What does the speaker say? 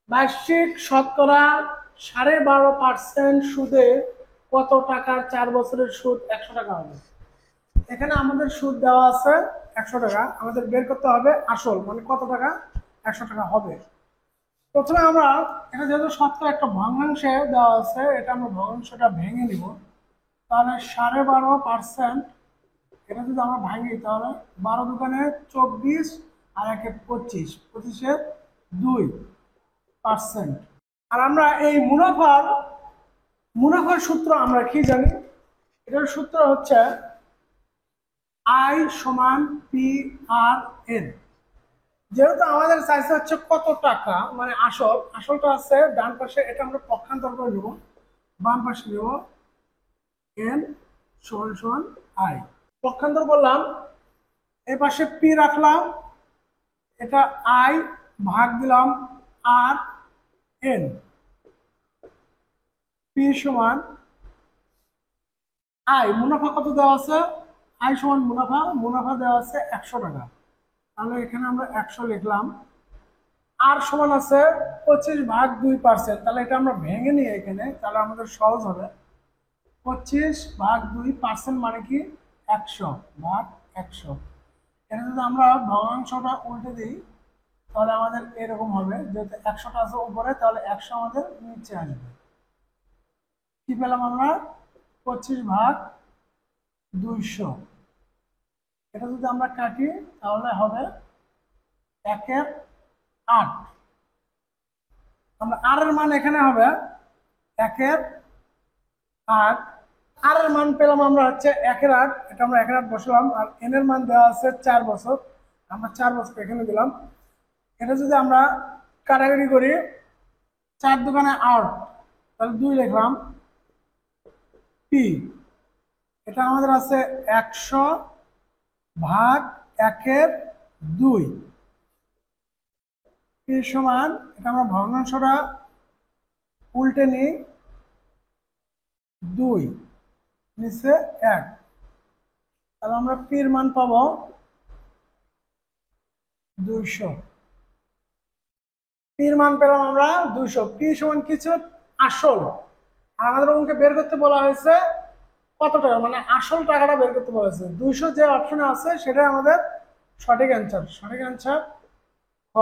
বার্ষিক শতকরা 12.5% সুদে কত টাকার 4 বছরের সুদ 100 টাকা হবে? এখানে আমাদের সুদ দেওয়া আছে 100 টাকা, আমাদের বের করতে হবে আসল মানে কত টাকা 100 টাকা হবে। প্রথমে আমরা এটা যেহেতু শতকরা একটা ভগ্নাংশে দেওয়া আছে, এটা আমরা ভগ্নাংশটা ভেঙে নিব। তাহলে 12.5%, এটা যদি আমরা ভাঙি তাহলে 12 দোকানে 24 আর 1 25, 25-এর 2%। আর আমরা এই মুনাফার সূত্র আমরা কি জানি? এটার সূত্র হচ্ছে আই সমান পি আর এন। যেহেতু আমাদের চাইছে হচ্ছে কত টাকা মানে আসলটা আছে ডান পাশে, এটা আমরা পক্ষান্তর করে নেব, বাম পাশে নেব এন সমান সমান আই। পক্ষান্তর করলাম, এই পাশে পি রাখলাম, এটা আই ভাগ দিলাম আর এন। পি সমান আই, মুনাফা কত দেওয়া আছে? আই সমান মুনাফা দেওয়া আছে 100 টাকা। তাহলে এখানে আমরা 100 লিখলাম। আর সমান আছে 25/2%। তাহলে এটা আমরা ভেঙে নিই এখানে, তাহলে আমাদের সহজ হবে। 25/2% মানে কি 100/100। এটা যদি আমরা ভগ্নাংশটা উল্টে দিই তাহলে আমাদের এরকম হবে, যেহেতু 100টা আছে উপরে তাহলে 100 আমাদের নিচে আসবে। কি পেলাম আমরা? 25/200। এটা যদি আমরা কাটি তাহলে হবে 1/8। আমরা আর এর মান এখানে হবে 1/8। আর এর মান পেলাম আমরা হচ্ছে 1/8, এটা আমরা 1/8 বসালাম। আর এন এর মান দেওয়া আছে 4 বছর, আমরা 4 বছর এখানে দিলাম। এটা যদি আমরা কাটাকাটি করি, 4 দোকানে 8, তাহলে 2 লিখলাম। পি এটা আমাদের আছে 100/1/2। পি সমান, এটা আমরা ভগ্নাংশটা উল্টে নিই, 2 নিচে 1। তাহলে আমরা পির মান পাবো 200। পির মান পেলাম আমরা 200। পি সমান কিছু আসল, আর আমাদের অঙ্কে বের করতে বলা হয়েছে কত টাকা মানে আসল টাকাটা বের করতে বলা হয়েছে। 200 যে অপশনে আছে সেটাই আমাদের সঠিক অ্যান্সার। হ।